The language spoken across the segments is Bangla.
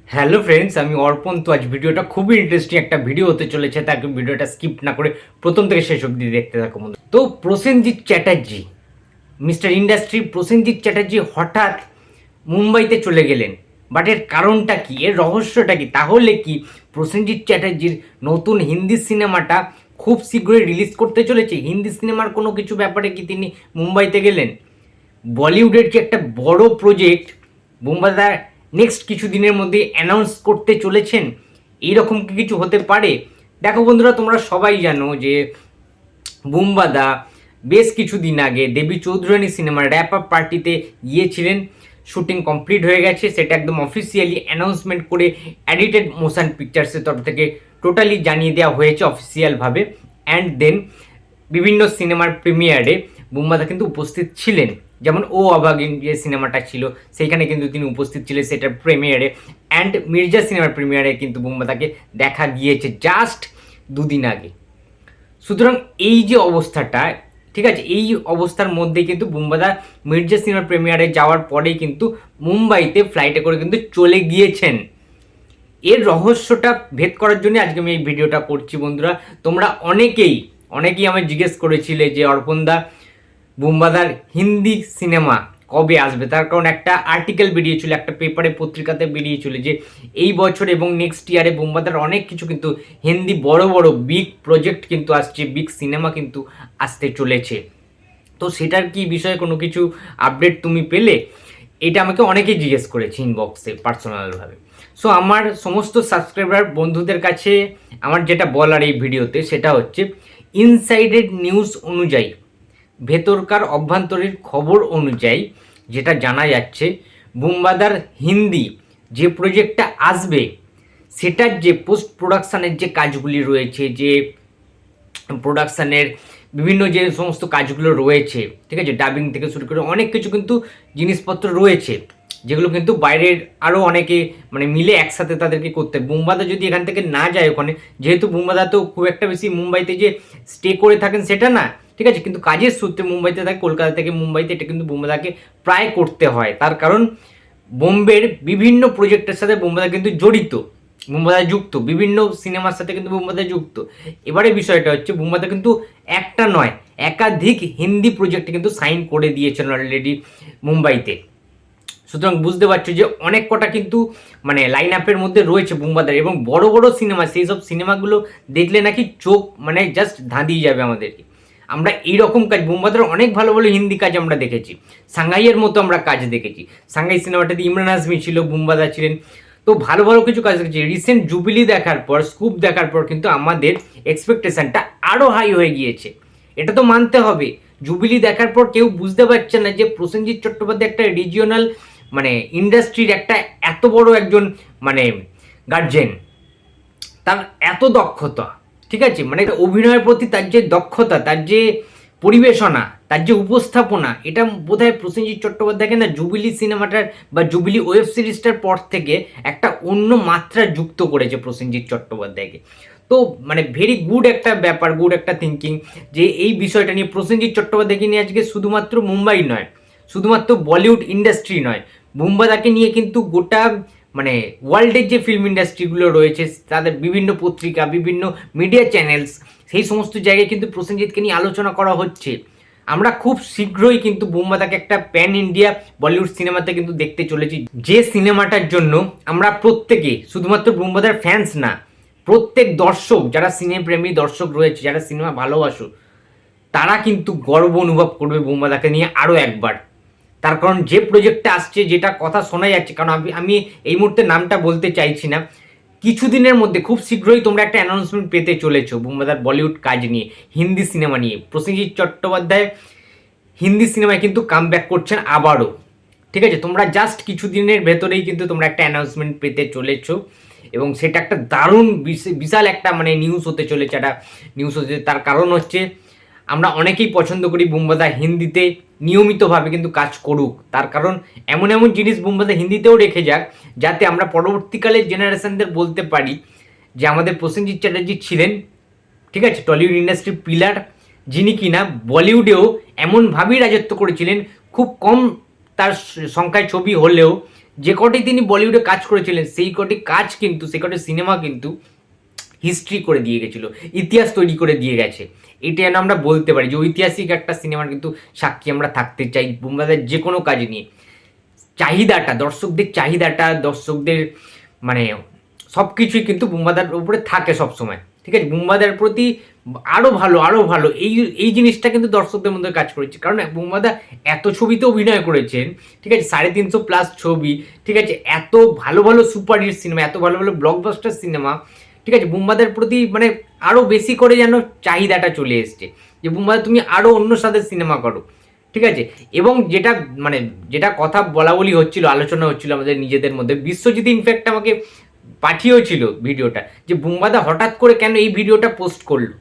হ্যালো ফ্রেন্ডস, আমি অর্পণ। তো আজ ভিডিওটা খুবই ইন্টারেস্টিং একটা ভিডিও হতে চলেছে, তাই ভিডিওটা স্কিপ না করে প্রথম থেকে শেষ অবধি দেখতে থাকো বন্ধু। তো প্রসেনজিৎ চ্যাটার্জি, মিস্টার ইন্ডাস্ট্রি প্রসেনজিৎ চ্যাটার্জি হঠাৎ মুম্বাইতে চলে গেলেন। বাট এর কারণটা কি, এর রহস্যটা কি? তাহলে কি প্রসেনজিৎ চ্যাটার্জির নতুন হিন্দি সিনেমাটা খুব শীঘ্রই রিলিজ করতে চলেছে? হিন্দি সিনেমার কোনো কিছু ব্যাপারে কি তিনি মুম্বাইতে গেলেন? বলিউডের যে একটা বড় প্রজেক্ট বুম্বাদা নেক্সট কিছু দিনের মধ্যে অ্যানাউন্স করতে চলেছেন, এইরকম কি কিছু হতে পারে? দেখো বন্ধুরা, তোমরা সবাই জানো যে বুম্বাদা বেশ কিছুদিন আগে দেবী চৌধুরানী সিনেমার র্যাপ আপ পার্টিতে গিয়েছিলেন। শুটিং কমপ্লিট হয়ে গেছে, সেটা একদম অফিসিয়ালি অ্যানাউন্সমেন্ট করে এডিটেড মোশন পিকচার্সের তরফ থেকে টোটালি জানিয়ে দেওয়া হয়েছে অফিসিয়ালভাবে। অ্যান্ড দেন বিভিন্ন সিনেমার প্রিমিয়ারে বুম্বাদা কিন্তু উপস্থিত ছিলেন। যেমন ও অভাগিন যে সিনেমাটা ছিল সেইখানে কিন্তু তিনি উপস্থিত ছিলেন সেটার প্রিমিয়ারে। অ্যান্ড মির্জা সিনেমার প্রিমিয়ারে কিন্তু বুম্বাদাকে দেখা গিয়েছে জাস্ট দুদিন আগে। সুতরাং এই যে অবস্থাটা, ঠিক আছে, এই অবস্থার মধ্যে কিন্তু বুম্বাদা মির্জা সিনেমার প্রিমিয়ারে যাওয়ার পরেই কিন্তু মুম্বাইতে ফ্লাইটে করে কিন্তু চলে গিয়েছেন। এর রহস্যটা ভেদ করার জন্য আজকে আমি এই ভিডিওটা করছি বন্ধুরা। তোমরা অনেকেই আমায় জিজ্ঞেস করেছিলে যে অর্পণদা, বুম্বাদার হিন্দি সিনেমা কবে আসবে? তার কারণ একটা আর্টিকেল বেরিয়েছিল, একটা পেপারে পত্রিকাতে বেরিয়েছিল যে এই বছর এবং নেক্সট ইয়ারে বুম্বাদার অনেক কিছু কিন্তু হিন্দি বড় বড় বিগ প্রজেক্ট কিন্তু আসছে, বিগ সিনেমা কিন্তু আসতে চলেছে। তো সেটার কি বিষয়ে কোনো কিছু আপডেট তুমি পেলে? এটা আমাকে অনেকেই জিজ্ঞেস করেছে ইনবক্সে পার্সোনালভাবে। সো আমার সমস্ত সাবস্ক্রাইবার বন্ধুদের কাছে আমার যেটা বলার এই ভিডিওতে সেটা হচ্ছে, ইনসাইডেড নিউজ অনুযায়ী, ভেতরকার অভ্যন্তরীণ খবর অনুযায়ী যেটা জানা যাচ্ছে, বুম্বাদার হিন্দি যে প্রজেক্টটা আসবে সেটার যে পোস্ট প্রোডাকশানের যে কাজগুলি রয়েছে, যে প্রোডাকশানের বিভিন্ন যে সমস্ত কাজগুলো রয়েছে, ঠিক আছে, ডাবিং থেকে শুরু করে অনেক কিছু কিন্তু জিনিসপত্র রয়েছে যেগুলো কিন্তু বাইরের আরও অনেকে মানে মিলে একসাথে তাদেরকে করতে। বুম্বাদা যদি এখান থেকে না যায় ওখানে, যেহেতু বুম্বাদা তো খুব একটা বেশি মুম্বাইতে যে স্টে করে থাকেন সেটা না, ঠিক আছে, কিন্তু কাজের সূত্রে মুম্বাইতে থাকে, কলকাতা থেকে মুম্বাইতে এটা কিন্তু বুম্বাদাকে প্রায় করতে হয়। তার কারণ বোম্বের বিভিন্ন প্রজেক্টের সাথে বুম্বাদা কিন্তু জড়িত, বুম্বাদা যুক্ত, বিভিন্ন সিনেমার সাথে কিন্তু বুম্বাদা যুক্ত। এবারে বিষয়টা হচ্ছে, বুম্বাদা কিন্তু একটা নয় একাধিক হিন্দি প্রজেক্টে কিন্তু সাইন করে দিয়েছেন অলরেডি মুম্বাইতে। সুতরাং বুঝতে পারছো যে অনেক কটা কিন্তু মানে লাইন আপের মধ্যে রয়েছে বুম্বাদার, এবং বড় বড় সিনেমা, সেই সব সিনেমাগুলো দেখলে নাকি চোখ মানে জাস্ট ধাঁধিয়ে যাবে আমাদেরকে। আমরা এইরকম কাজ, বুম্বাদার অনেক ভালো ভালো হিন্দি কাজ আমরা দেখেছি, সাংহাইয়ের মতো আমরা কাজ দেখেছি। সাংহাই সিনেমাটাতে ইমরান হাসমি ছিল, বুম্বাদা ছিলেন। তো ভালো ভালো কিছু কাজ দেখেছি। রিসেন্ট জুবিলি দেখার পর, স্কুপ দেখার পর কিন্তু আমাদের এক্সপেকটেশনটা আরও হাই হয়ে গিয়েছে, এটা তো মানতে হবে। জুবিলি দেখার পর কেউ বুঝতে পারছে না যে প্রসেনজিৎ চট্টোপাধ্যায় একটা রিজিওনাল মানে ইন্ডাস্ট্রির একটা এত বড় একজন মানে গার্জেন, তার এত দক্ষতা, ঠিক আছে, মানে অভিনয়ের প্রতি তার যে দক্ষতা, তার যে পরিবেশনা, তার যে উপস্থাপনা, এটা বোধহয় প্রসেনজিৎ চট্টোপাধ্যায়কে না জুবিলি সিনেমাটার বা জুবিলি ওয়েব সিরিজটার পর থেকে একটা অন্য মাত্রা যুক্ত করেছে প্রসেনজিৎ চট্টোপাধ্যায়কে। তো মানে ভেরি গুড একটা ব্যাপার, গুড একটা থিঙ্কিং যে এই বিষয়টা নিয়ে প্রসেনজিৎ চট্টোপাধ্যায়কে নিয়ে আজকে শুধুমাত্র মুম্বাই নয়, শুধুমাত্র বলিউড ইন্ডাস্ট্রি নয়, বুম্বাদাকে নিয়ে কিন্তু গোটা মানে ওয়ার্ল্ডের যে ফিল্ম ইন্ডাস্ট্রিগুলো রয়েছে, তাদের বিভিন্ন পত্রিকা, বিভিন্ন মিডিয়া চ্যানেলস, সেই সমস্ত জায়গায় কিন্তু প্রসেনজিৎকে নিয়ে আলোচনা করা হচ্ছে। আমরা খুব শীঘ্রই কিন্তু বুম্বাদাকে একটা প্যান ইন্ডিয়া বলিউড সিনেমাতে কিন্তু দেখতে চলেছি, যে সিনেমাটার জন্য আমরা প্রত্যেকে, শুধুমাত্র বুম্বাদার ফ্যান্স না, প্রত্যেক দর্শক, যারা সিনেপ্রেমী দর্শক রয়েছে, যারা সিনেমা ভালোবাসো, তারা কিন্তু গর্ব অনুভব করবে বুম্বাদাকে নিয়ে আরও একবার। তার কারণ যে প্রজেক্টটা আসছে, যেটা কথা শোনা যাচ্ছে, কারণ আমি এই মুহূর্তে নামটা বলতে চাইছি না, কিছুদিনের মধ্যে খুব শীঘ্রই তোমরা একটা অ্যানাউন্সমেন্ট পেতে চলেছো বুম্বাদার বলিউড কাজ নিয়ে, হিন্দি সিনেমা নিয়ে। প্রসেনজিৎ চট্টোপাধ্যায় হিন্দি সিনেমায় কিন্তু কাম ব্যাক করছেন আবারও, ঠিক আছে। তোমরা জাস্ট কিছুদিনের ভেতরেই কিন্তু তোমরা একটা অ্যানাউন্সমেন্ট পেতে চলেছো, এবং সেটা একটা দারুণ বিশাল একটা মানে নিউজ হতে চলেছে, একটা নিউজ হতে। তার কারণ হচ্ছে, আমরা অনেকেই পছন্দ করি বুম্বাদা হিন্দিতে নিয়মিতভাবে কিন্তু কাজ করুক। তার কারণ এমন এমন জিনিস বুম্বাদা হিন্দিতেও রেখে যাক, যাতে আমরা পরবর্তীকালের জেনারেশনদের বলতে পারি যে আমাদের প্রসেনজিৎ চ্যাটার্জি ছিলেন, ঠিক আছে, টলিউড ইন্ডাস্ট্রির পিলার, যিনি কিনা বলিউডেও এমনভাবেই রাজত্ব করেছিলেন, খুব কম তার সংখ্যায় ছবি হলেও যে কটি তিনি বলিউডে কাজ করেছিলেন সেই কটি কাজ কিন্তু, সেই কটি সিনেমা কিন্তু হিস্ট্রি করে দিয়ে গেছিলো, ইতিহাস তৈরি করে দিয়ে গেছে। এটা যেন আমরা বলতে পারি যে ঐতিহাসিক একটা সিনেমার কিন্তু সাক্ষী আমরা থাকতে চাই বুমবাদার যে কোনো কাজ নিয়ে। চাহিদাটা, দর্শকদের মানে সব কিছুই কিন্তু বুমবাদার উপরে থাকে সবসময়, ঠিক আছে। বুমবাদার প্রতি আরও ভালো এই জিনিসটা কিন্তু দর্শকদের মধ্যে কাজ করেছে, কারণ বুমবাদা এত ছবিতে অভিনয় করেছেন, ঠিক আছে, 350+ ছবি, ঠিক আছে, এত ভালো সুপারহিট সিনেমা, এত ভালো ব্লকবাস্টার সিনেমা, ঠিক আছে। বুমবাদার প্রতি মানে আরও বেশি করে যেন চাহিদাটা চলে এসছে যে বুমবাদা তুমি আরও অন্য স্বাদের সিনেমা করো, ঠিক আছে। এবং যেটা কথা বলা হচ্ছিল, আলোচনা হচ্ছিল আমাদের নিজেদের মধ্যে, বিশ্বজিৎ ইনফ্যাক্ট আমাকে পাঠিয়েছিল ভিডিওটা, যে বুমবাদা হঠাৎ করে কেন এই ভিডিওটা পোস্ট করলো,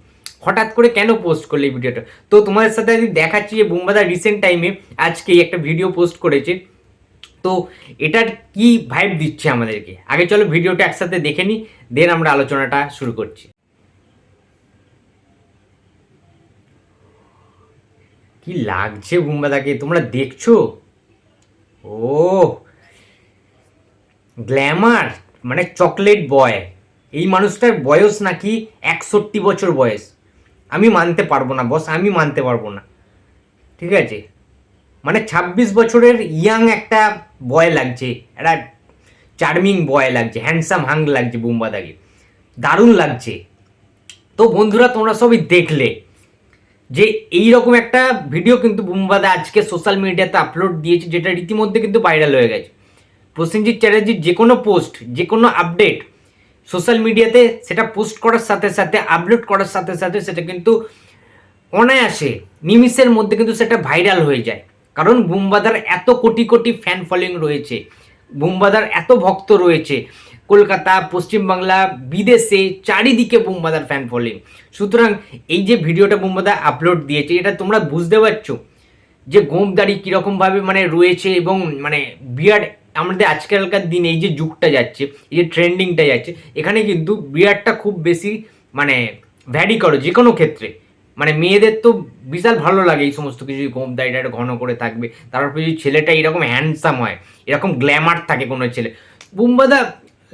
এই ভিডিওটা। তো তোমাদের সাথে আমি দেখাচ্ছি যে বুমবাদা রিসেন্ট টাইমে আজকে একটা ভিডিও পোস্ট করেছে, তো এটার কি ভাইব দিচ্ছে আমাদেরকে। আগে চলো ভিডিওটা একসাথে দেখে নিই, দেন আমরা আলোচনাটা শুরু করছি। কি লাগছে বুমবাদাকে তোমরা দেখছো? ও গ্ল্যামার, মানে চকলেট বয়। এই মানুষটার বয়স নাকি 61 বছর বয়স। আমি মানতে পারবো না বস, আমি মানতে পারবো না, ঠিক আছে। মানে 26 বছরের ইয়াং একটা বয় লাগছে, একটা চার্মিং বয় লাগছে, হ্যান্ডসাম হাং লাগছে বুমবাদাকে, দারুণ লাগছে। তো বন্ধুরা তোমরা সবই দেখলে যে এইরকম একটা ভিডিও কিন্তু বুমবাদা আজকে সোশ্যাল মিডিয়াতে আপলোড দিয়েছে, যেটা রীতিমধ্যে কিন্তু ভাইরাল হয়ে গেছে। প্রসেনজিৎ চ্যাটার্জির যে কোনো পোস্ট, যে কোনো আপডেট সোশ্যাল মিডিয়াতে সেটা পোস্ট করার সাথে সাথে, আপলোড করার সাথে সাথে সেটা কিন্তু অনায়াসে নিমিষের মধ্যে কিন্তু সেটা ভাইরাল হয়ে যায়, কারণ বুমবাদার এত কোটি ফ্যান ফলোয়িং রয়েছে, বুমবাদার এত ভক্ত রয়েছে, কলকাতা, পশ্চিমবাংলা, বিদেশে, চারিদিকে বুমবাদার ফ্যান ফলোয়িং। সুতরাং এই যে ভিডিওটা বুমবাদা আপলোড দিয়েছে, এটা তোমরা বুঝতে পারছো যে গোঁফদাড়ি কীরকমভাবে মানে রয়েছে, এবং মানে বিয়ার্ড আমাদের আজকালকার দিনে এই যে যুগটা যাচ্ছে, এই যে ট্রেন্ডিংটা যাচ্ছে, এখানে কিন্তু বিয়ার্ডটা খুব বেশি মানে ভ্যারি করে যে কোনো ক্ষেত্রে। মানে মেয়েদের তো বিশাল ভালো লাগে এই সমস্ত কিছু, গোঁফদাড়িটা ঘন করে থাকবে, তারপর যদি ছেলেটা এরকম হ্যান্ডসাম হয়, এরকম গ্ল্যামার থাকে কোনো ছেলে, বুমবাদা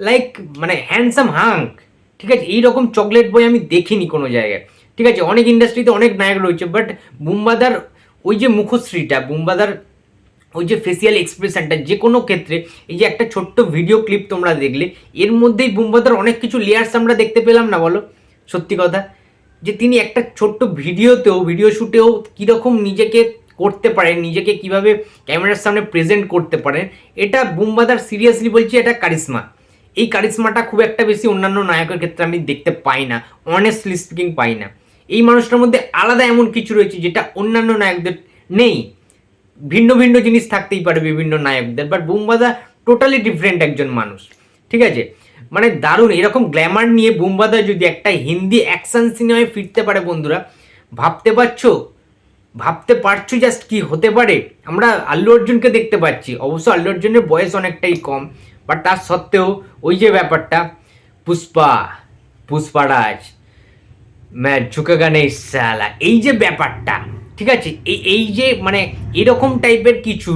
লাইক মানে হ্যান্ডসাম হাঙ্ক, ঠিক আছে। এইরকম চকলেট বই আমি দেখিনি কোনো জায়গায়, ঠিক আছে। অনেক ইন্ডাস্ট্রিতে অনেক নায়ক রয়েছে, বাট বুমবাদার ওই যে মুখশ্রীটা, বুমবাদার ওই যে ফেসিয়াল এক্সপ্রেশনটা, যে কোনো ক্ষেত্রে, এই যে একটা ছোট্ট ভিডিও ক্লিপ তোমরা দেখলে, এর মধ্যেই বুমবাদার অনেক কিছু লেয়ার্স আমরা দেখতে পেলাম না বলো, সত্যি কথা। যে তিনি একটা ছোট্ট ভিডিও শ্যুটেও কীরকম নিজেকে করতে পারেন, নিজেকে কিভাবে ক্যামেরার সামনে প্রেজেন্ট করতে পারেন, এটা বুমবাদার সিরিয়াসলি বলছি, এটা কারিশমা। এই কারিশমাটা খুব একটা বেশি অন্যান্য নায়কের ক্ষেত্রে আমি দেখতে পাই না, অনেস্টলি স্পিকিং পাই না। এই মানুষটার মধ্যে আলাদা এমন কিছু রয়েছে যেটা অন্যান্য নায়কদের নেই। ভিন্ন জিনিস থাকতেই পারে বিভিন্ন নায়কদের, বাট বুমবাদা টোটালি ডিফারেন্ট একজন মানুষ, ঠিক আছে। মানে দারুণ। এরকম গ্ল্যামার নিয়ে বুমবাদা যদি একটা হিন্দি অ্যাকশন সিনেমায় ফিরতে পারে বন্ধুরা, ভাবতে পারছো জাস্ট কি হতে পারে। আমরা আল্লু অর্জুনকে দেখতে পাচ্ছি, অবশ্য আল্লু অর্জুনের বয়স অনেকটাই কম, বাট তার সত্ত্বেও ওই যে ব্যাপারটা, পুষ্পারাজ ম্যা ঝুঁকেগা নেই সালা, এই যে ব্যাপারটা, ঠিক আছে, এই যে মানে এরকম টাইপের কিছু,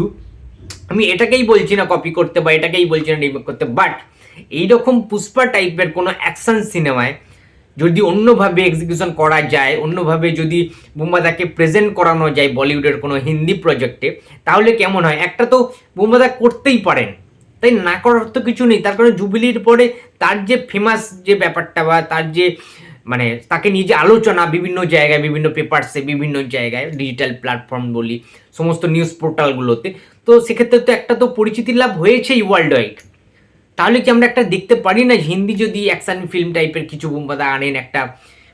আমি এটাকেই বলছি না কপি করতে বা এটাকেই বলছি না রিমেক করতে, বাট এইরকম পুষ্পা টাইপের কোনো অ্যাকশন সিনেমায় যদি অন্যভাবে এক্সিকিউশন করা যায়, অন্যভাবে যদি বুমবাদাকে প্রেজেন্ট করানো যায় বলিউডের কোনো হিন্দি প্রজেক্টে, তাহলে কেমন হয়। একটা তো বুমবাদা করতেই পারেন, তাই না করার তো কিছু নেই। তার কারণে জুবিলির পরে তার যে ফেমাস যে ব্যাপারটা, বা তার যে মানে তাকে নিয়ে যে আলোচনা বিভিন্ন জায়গায়, বিভিন্ন পেপারসে, বিভিন্ন জায়গায়, ডিজিটাল প্ল্যাটফর্ম বলি, সমস্ত নিউজ পোর্টালগুলোতে, তো সেক্ষেত্রে তো একটা তো পরিচিতি লাভ হয়েছেই ওয়ার্ল্ড ওয়াইড। তাহলে কি আমরা একটা দেখতে পারি না হিন্দি যদি অ্যাকশন ফিল্ম টাইপের কিছু বুমবাদা আনেন একটা,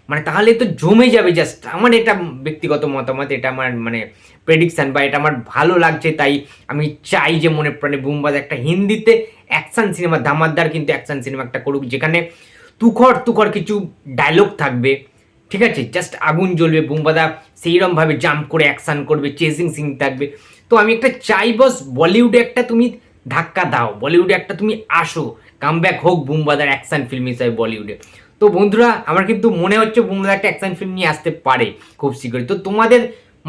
মানে তাহলে তো জমে যাবে। জাস্ট আমার এটা ব্যক্তিগত মতামত, এটা আমার মানে প্রেডিকশান, বা এটা আমার ভালো লাগছে, তাই আমি চাই যে মনে প্রাণে বুমবাদা একটা হিন্দিতে অ্যাকশন সিনেমা, ধামাদার কিন্তু অ্যাকশন সিনেমা একটা করুক, যেখানে তুখর কিছু ডায়লগ থাকবে, ঠিক আছে, জাস্ট আগুন জ্বলবে, বুমবাদা সেইরকমভাবে জাম্প করে অ্যাকশন করবে, চেজিং সিন থাকবে। তো আমি একটা চাই বস, বলিউডে একটা তুমি ধাক্কা দাও, বলিউডে একটা তুমি আসো, কামব্যাক হোক বুমবাদার অ্যাকশন ফিল্ম হিসাবে বলিউডে। তো বন্ধুরা আমার কিন্তু মনে হচ্ছে বুমবাদা একটা অ্যাকশন ফিল্ম নিয়ে আসতে পারে খুব শীঘ্রই। তো তোমাদের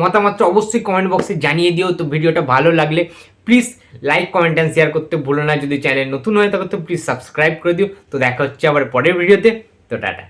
মতামতটা অবশ্যই কমেন্ট বক্সে জানিয়ে দিও। তো ভিডিওটা ভালো লাগলে please like comment and share করতে ভুলো না। যদি চ্যানেল নতুন হয়ে থাকো তো প্লিজ সাবস্ক্রাইব করে দিও। তো দেখা হচ্ছে আবার পরের ভিডিওতে। তো টাটা।